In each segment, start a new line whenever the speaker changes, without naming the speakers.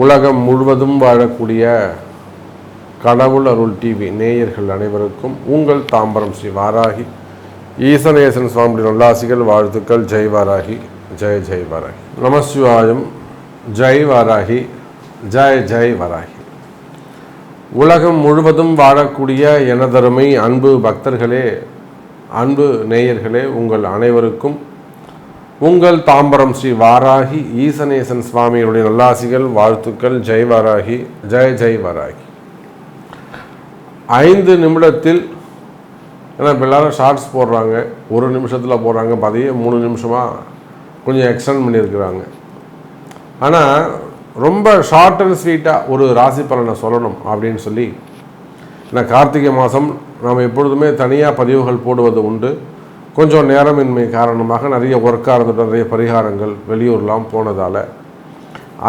உலகம் முழுவதும் வாழக்கூடிய கடவுள் அருள் டிவி நேயர்கள் அனைவருக்கும் உங்கள் தாம்பரம் ஸ்ரீ வாராகி ஈசனேசன் சுவாமி நல்லாசிகள் வாழ்த்துக்கள். ஜெய் வாராகி, ஜெய் ஜெய் வாராகி. நமசிவாயம். ஜெய் வாராகி, ஜெய் ஜெய் வாராகி. உலகம் முழுவதும் வாழக்கூடிய எனதருமை அன்பு பக்தர்களே, அன்பு நேயர்களே, உங்கள் அனைவருக்கும் உங்கள் தாம்பரம் ஸ்ரீ வாராகி ஈசனேசன் சுவாமியுடைய நல்லாசிகள் வாழ்த்துக்கள். ஜெய் வாராகி, ஜெய் ஜெய் வாராகி. 5 நிமிடத்தில், ஏன்னா இப்போ எல்லாரும் ஷார்ட்ஸ் போடுறாங்க, 1 நிமிஷத்தில் போடுறாங்க, அதையே 3 நிமிஷமாக கொஞ்சம் எக்ஸ்டெண்ட் பண்ணியிருக்கிறாங்க. ஆனால் ரொம்ப ஷார்ட் அண்ட் ஸ்வீட்டாக ஒரு ராசி பலனை சொல்லணும் அப்படின்னு சொல்லி, ஏன்னா கார்த்திகை மாதம் நாம் எப்பொழுதுமே தனியாக பதிவுகள் போடுவது உண்டு. கொஞ்சம் நேரமின்மை காரணமாக நிறைய ஒர்க்காக இருந்துட்டு நிறைய பரிகாரங்கள் வெளியூர்லாம் போனதால்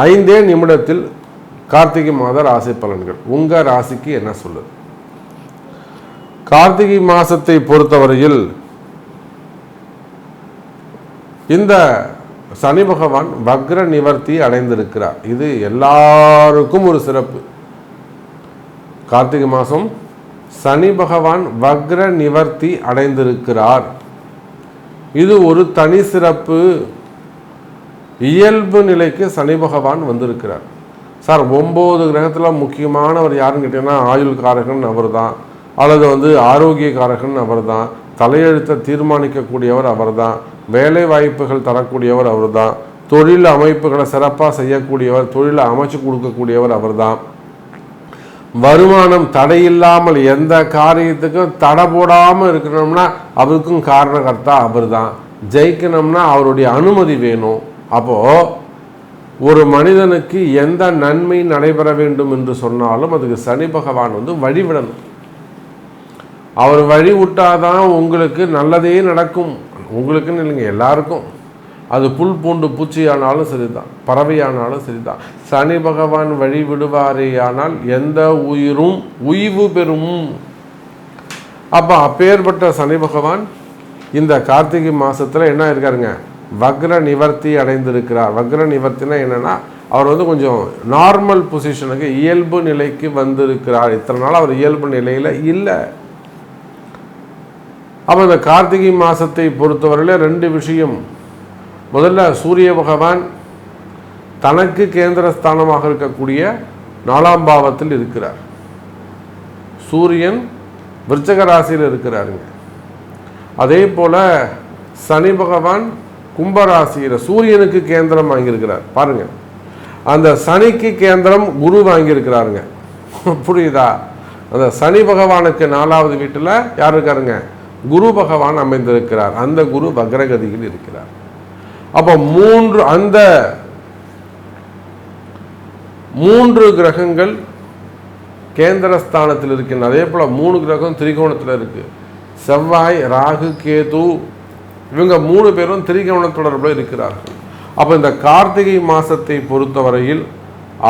5 நிமிடத்தில் கார்த்திகை மாத ராசி பலன்கள் உங்கள் ராசிக்கு என்ன சொல்லுது? கார்த்திகை மாதத்தை பொறுத்தவரையில் இந்த சனி பகவான் வக்ர நிவர்த்தி அடைந்திருக்கிறார். இது எல்லாருக்கும் ஒரு சிறப்பு. கார்த்திகை மாதம் சனி பகவான் வக்ர நிவர்த்தி அடைந்திருக்கிறார். இது ஒரு தனி சிறப்பு. இயல்பு நிலைக்கு சனி பகவான் வந்திருக்கிறார். சார் 9 கிரகத்தில் முக்கியமானவர் யாருன்னு கேட்டீங்கன்னா ஆயுள் காரகன் அவர் தான், அல்லது ஆரோக்கிய காரகன் அவர் தான், தலையெழுத்தை தீர்மானிக்கக்கூடியவர் அவர் தான், வேலை வாய்ப்புகள் தரக்கூடியவர் அவர் தான், தொழில் அமைப்புகளை சிறப்பாக செய்யக்கூடியவர், தொழிலை அமைச்சு கொடுக்கக்கூடியவர் அவர் தான், வருமானம் தடையில்லாமல் எந்த காரியத்துக்கும் தடை போடாமல் இருக்கணும்னா அவருக்கும் காரணகர்த்தா அவர் தான், ஜெயிக்கணும்னா அவருடைய அனுமதி வேணும். அப்போது ஒரு மனிதனுக்கு எந்த நன்மை நடைபெற வேண்டும் என்று சொன்னாலும் அதுக்கு சனி பகவான் வழிவிடணும். அவர் வழி விட்டாதான் உங்களுக்கு நல்லதே நடக்கும். உங்களுக்குன்னு இல்லைங்க, எல்லாருக்கும். அது புல் பூண்டு பூச்சியானாலும் சரிதான், பறவையானாலும் சரிதான். சனி பகவான் வழி விடுவாரேயானால் எந்த உயிரும் உய்வு பெறும். அப்போ அப்பேற்பட்ட சனி பகவான் இந்த கார்த்திகை மாதத்தில் என்ன இருக்காருங்க? வக்ர நிவர்த்தி அடைந்திருக்கிறார். வக்ர நிவர்த்தினா என்னென்னா அவர் கொஞ்சம் நார்மல் பொசிஷனுக்கு, இயல்பு நிலைக்கு வந்திருக்கிறார். இத்தனை நாள் அவர் இயல்பு நிலையில் இல்லை. அப்போ இந்த கார்த்திகை மாதத்தை பொறுத்தவரையில் 2 விஷயம். முதல்ல சூரிய பகவான் தனக்கு கேந்திரஸ்தானமாக இருக்கக்கூடிய 4ஆம் பாவத்தில் இருக்கிறார். சூரியன் விருச்சக ராசியில் இருக்கிறாருங்க. அதே போல சனி பகவான் கும்பராசியில் சூரியனுக்கு கேந்திரம் வாங்கியிருக்கிறார். பாருங்க, அந்த சனிக்கு கேந்திரம் குரு வாங்கியிருக்கிறாருங்க. புரியுதா? அந்த சனி பகவானுக்கு 4வது வீட்டில் யார் இருக்காருங்க? குரு பகவான் அமைந்திருக்கிறார். அந்த குரு வக்ரகதியில் இருக்கிறார். அப்போ அந்த 3 கிரகங்கள் கேந்திரஸ்தானத்தில் இருக்கின்றன. அதே போல 3 கிரகம் திரிகோணத்தில் இருக்கு. செவ்வாய், ராகு, கேது இவங்க 3 பேரும் திரிகோண தொடர்பில் இருக்கிறார்கள். அப்போ இந்த கார்த்திகை மாதத்தை பொறுத்தவரையில்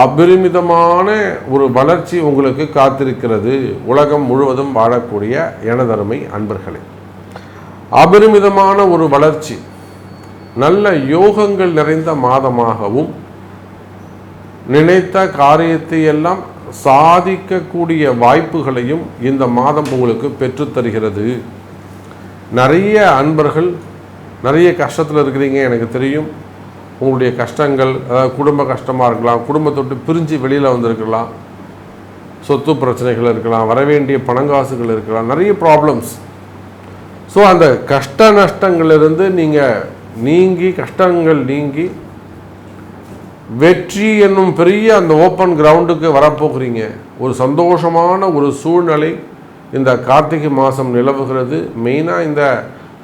அபரிமிதமான ஒரு வளர்ச்சி உங்களுக்கு காத்திருக்கிறது. உலகம் முழுவதும் வாழக்கூடிய எனதருமை அன்பர்களே, அபரிமிதமான ஒரு வளர்ச்சி, நல்ல யோகங்கள் நிறைந்த மாதமாகவும், நினைத்த காரியத்தை எல்லாம் சாதிக்கக்கூடிய வாய்ப்புகளையும் இந்த மாதம் உங்களுக்கு பெற்றுத்தருகிறது. நிறைய அன்பர்கள் நிறைய கஷ்டத்தில் இருக்கிறீங்க, எனக்கு தெரியும். உங்களுடைய கஷ்டங்கள், அதாவது குடும்ப கஷ்டமாக இருக்கலாம், குடும்பத்தொட்டு பிரிஞ்சு வெளியில் வந்திருக்கலாம், சொத்து பிரச்சனைகள் இருக்கலாம், வரவேண்டிய பணங்காசுகள் இருக்கலாம், நிறைய ப்ராப்ளம்ஸ். ஸோ அந்த கஷ்ட நஷ்டங்களிலிருந்து நீங்கி கஷ்டங்கள் நீங்கி வெற்றி என்னும் பெரிய அந்த ஓப்பன் கிரவுண்டுக்கு வரப்போகிறீங்க. ஒரு சந்தோஷமான ஒரு சூழ்நிலை இந்த கார்த்திகை மாதம் நிலவுகிறது. மெயினாக இந்த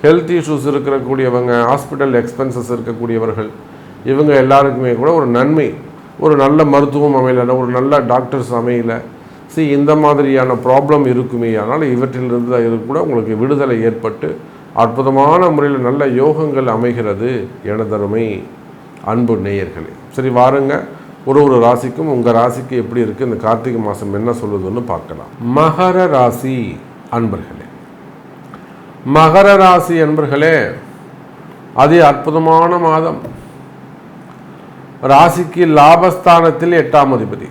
ஹெல்த் இஷ்யூஸ் இருக்கக்கூடியவங்க, ஹாஸ்பிட்டல் எக்ஸ்பென்சஸ் இருக்கக்கூடியவர்கள், இவங்க எல்லாருக்குமே கூட ஒரு நன்மை, ஒரு நல்ல மருத்துவம் அமையலை, ஒரு நல்ல டாக்டர்ஸ் அமையலை, இந்த மாதிரியான ப்ராப்ளம் இருக்குமே. ஆனால் இவற்றிலிருந்து கூட உங்களுக்கு விடுதலை ஏற்பட்டு அற்புதமான முறையில் நல்ல யோகங்கள் அமைகிறது எனதருமை அன்பு நேயர்களே. சரி, வாருங்க ஒரு ராசிக்கும் உங்கள் ராசிக்கு எப்படி இருக்குது, இந்த கார்த்திகை மாதம் என்ன சொல்லுதுன்னு பார்க்கலாம். மகர ராசி அன்பர்களே, மகர ராசி அன்பர்களே, அது அற்புதமான மாதம். ராசிக்கு லாபஸ்தானத்தில் 8ஆம் அதிபதி.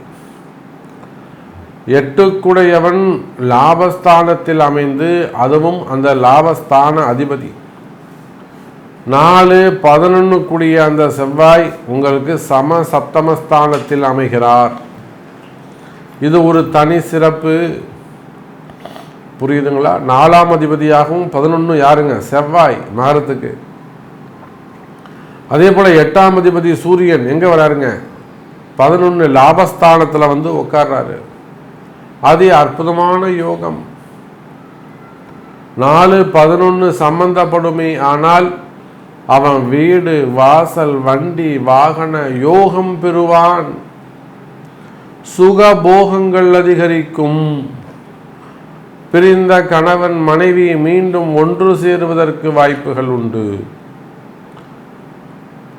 8க்குடையவன் லாபஸ்தானத்தில் அமைந்து, அதுவும் அந்த லாபஸ்தான அதிபதி 4, 11 கூடிய அந்த செவ்வாய் உங்களுக்கு சம சப்தமஸ்தானத்தில் அமைகிறார். இது ஒரு தனி சிறப்பு. புரியுதுங்களா? 4ஆம் அதிபதியாகவும் 11 யாருங்க? செவ்வாய் மகரத்துக்கு. அதே போல 8ஆம் அதிபதி சூரியன் எங்க வராருங்க? 11 லாபஸ்தானத்தில் வந்து உட்கார்றாரு. அது அற்புதமான யோகம். 4, 11 சம்பந்தப்படுமே, ஆனால் அவன் வீடு வாசல் வண்டி வாகன யோகம் பெறுவான். சுகபோகங்கள் அதிகரிக்கும். பிரிந்த கணவன் மனைவி மீண்டும் ஒன்று சேருவதற்கு வாய்ப்புகள் உண்டு.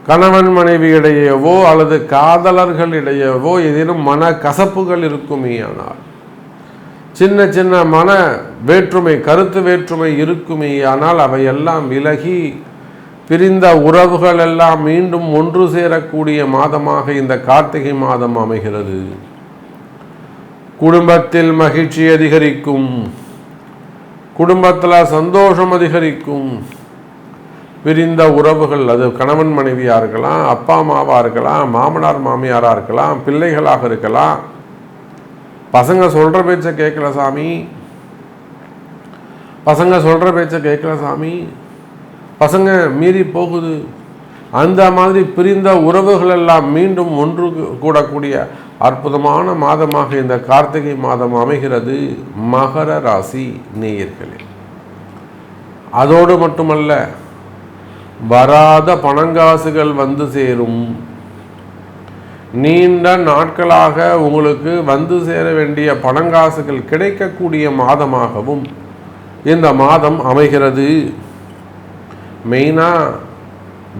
கணவன் மனைவி இடையேவோ அல்லது காதலர்களிடையவோ ஏதேனும் மன கசப்புகள் இருக்குமே, ஆனால் சின்ன சின்ன மன வேற்றுமை கருத்து வேற்றுமை இருக்குமே, ஆனால் அவையெல்லாம் விலகி பிரிந்த உறவுகள் எல்லாம் மீண்டும் ஒன்று சேரக்கூடிய மாதமாக இந்த கார்த்திகை மாதம் அமைகிறது. குடும்பத்தில் மகிழ்ச்சி அதிகரிக்கும். குடும்பத்தில் சந்தோஷம் அதிகரிக்கும். பிரிந்த உறவுகள், அது கணவன் மனைவியாக இருக்கலாம், அப்பா அம்மாவாக இருக்கலாம், மாமனார் மாமியாராக இருக்கலாம், பிள்ளைகளாக இருக்கலாம். பசங்க சொல்கிற பேச்சை கேட்கல சாமி, பசங்க சொல்கிற பேச்சை கேட்கல சாமி, பசங்க மீறி போகுது. அந்த மாதிரி பிரிந்த உறவுகள் எல்லாம் மீண்டும் ஒன்று கூடக்கூடிய அற்புதமான மாதமாக இந்த கார்த்திகை மாதம் அமைகிறது மகர ராசி நேயர்களே. அதோடு மட்டுமல்ல, வராத பணங்காசுகள் வந்து சேரும். நீண்ட நாட்களாக உங்களுக்கு வந்து சேர வேண்டிய பணங்காசுகள் கிடைக்கக்கூடிய மாதமாகவும் இந்த மாதம் அமைகிறது. மெயினாக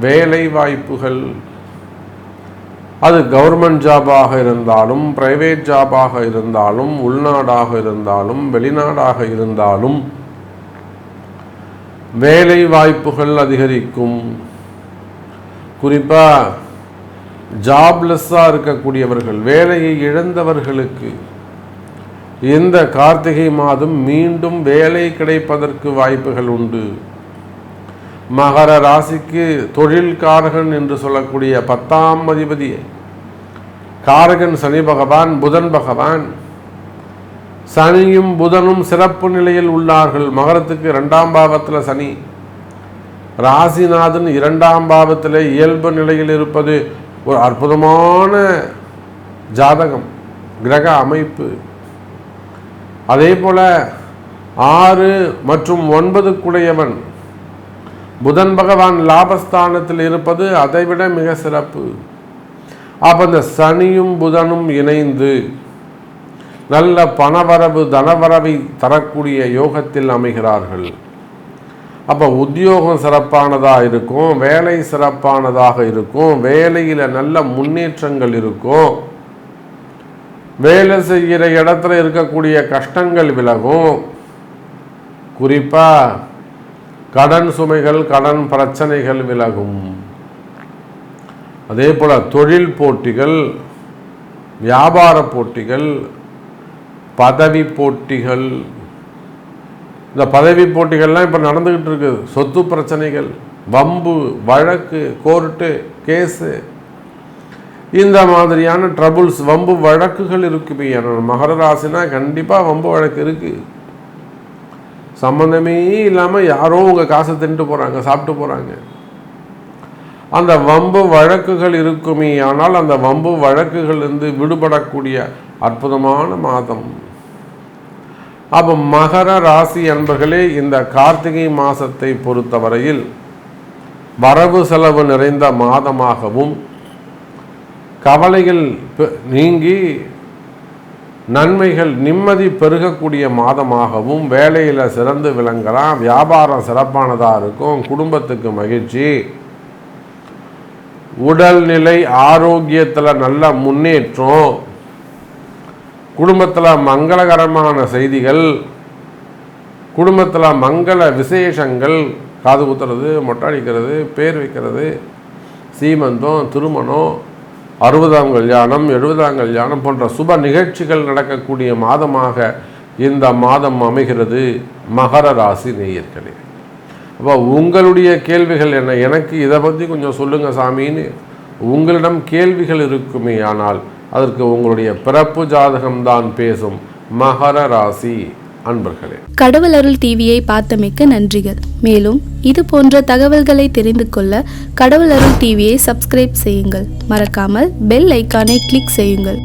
வேலை வாய்ப்புகள், அது கவர்மெண்ட் ஜாபாக இருந்தாலும் பிரைவேட் ஜாபாக இருந்தாலும் உள்நாடாக இருந்தாலும் வெளிநாடாக இருந்தாலும் வேலை வாய்ப்புகள் அதிகரிக்கும். குறிப்பாக ஜாப்லெஸ்ஸாக இருக்கக்கூடியவர்கள், வேலையை இழந்தவர்களுக்கு இந்த கார்த்திகை மாதம் மீண்டும் வேலை கிடைப்பதற்கு வாய்ப்புகள் உண்டு. மகர ராசிக்கு தொழில் காரகன் என்று சொல்லக்கூடிய 10ஆம் அதிபதி காரகன் சனி பகவான், புதன் பகவான். சனியும் புதனும் சிறப்பு நிலையில் உள்ளார்கள். மகரத்துக்கு 2ஆம் பாவத்தில் சனி, ராசிநாதன் 2ஆம் பாவத்தில் இயல்பு நிலையில் இருப்பது ஒரு அற்புதமான ஜாதகம், கிரக அமைப்பு. அதே போல 6 மற்றும் 9 புதன் பகவான் லாபஸ்தானத்தில் இருப்பது அதைவிட மிக சிறப்பு. அப்போ இந்த சனியும் புதனும் இணைந்து நல்ல பணவரவு தனவரவை தரக்கூடிய யோகத்தில் அமைகிறார்கள். அப்போ உத்தியோகம் சிறப்பானதாக இருக்கும், வேலை சிறப்பானதாக இருக்கும், வேலையில் நல்ல முன்னேற்றங்கள் இருக்கும், வேலை செய்கிற இடத்துல இருக்கக்கூடிய கஷ்டங்கள் விலகும். குறிப்பாக கடன் சுமைகள் கடன் பிரச்சனைகள் விலகும். அதே போல் தொழில் போட்டிகள், வியாபார போட்டிகள், பதவி போட்டிகள், இந்த பதவி போட்டிகள்லாம் இப்போ நடந்துக்கிட்டு இருக்குது. சொத்து பிரச்சனைகள், வம்பு வழக்கு, கோர்ட்டு கேஸு, இந்த மாதிரியான ட்ரபுள்ஸ், வம்பு வழக்குகள் இருக்குமே. மகர ராசினா கண்டிப்பாக வம்பு வழக்கு இருக்குது. சம்பந்தமே இல்லாமல் யாரோ உங்கள் காசை தின்ட்டு போகிறாங்க, சாப்பிட்டு போகிறாங்க. அந்த வம்பு வழக்குகள் இருக்குமே, ஆனால் அந்த வம்பு வழக்குகளிலிருந்து விடுபடக்கூடிய அற்புதமான மாதம். அப்போ மகர ராசி அன்பர்களே, இந்த கார்த்திகை மாதத்தை பொறுத்தவரையில் வரவு செலவு நிறைந்த மாதமாகவும், கவலைகள் நீங்கி நன்மைகள் நிம்மதி பெருகக்கூடிய மாதமாகவும், வேலையில் சிறந்து விளங்கலாம், வியாபாரம் சிறப்பானதாக இருக்கும், குடும்பத்துக்கு மகிழ்ச்சி, உடல்நிலை ஆரோக்கியத்தில் நல்ல முன்னேற்றம், குடும்பத்தில் மங்களகரமான செய்திகள், குடும்பத்தில் மங்கள விசேஷங்கள், காது குத்துறது, மொட்டை அடிக்கிறது, பேர் வைக்கிறது, சீமந்தம், திருமணம், 60ஆம் கல்யாணம், 70ஆம் கல்யாணம் போன்ற சுப நிகழ்ச்சிகள் நடக்கக்கூடிய மாதமாக இந்த மாதம் அமைகிறது மகர ராசி நேயர்களே. அப்போ உங்களுடைய கேள்விகள் என்ன, எனக்கு இதை பற்றி கொஞ்சம் சொல்லுங்கள் சாமின்னு உங்களிடம் கேள்விகள் இருக்குமே, ஆனால் அதற்கு உங்களுடைய பிறப்பு ஜாதகம்தான் பேசும். மகர ராசி அன்பர்களே,
கடவுள் அருள் டிவியை பார்த்தமைக்கு நன்றிகள். மேலும் இது போன்ற தகவல்களை தெரிந்து கொள்ள கடவுள் அருள் டிவியை சப்ஸ்கிரைப் செய்யுங்கள். மறக்காமல் பெல் ஐக்கானை கிளிக் செய்யுங்கள்.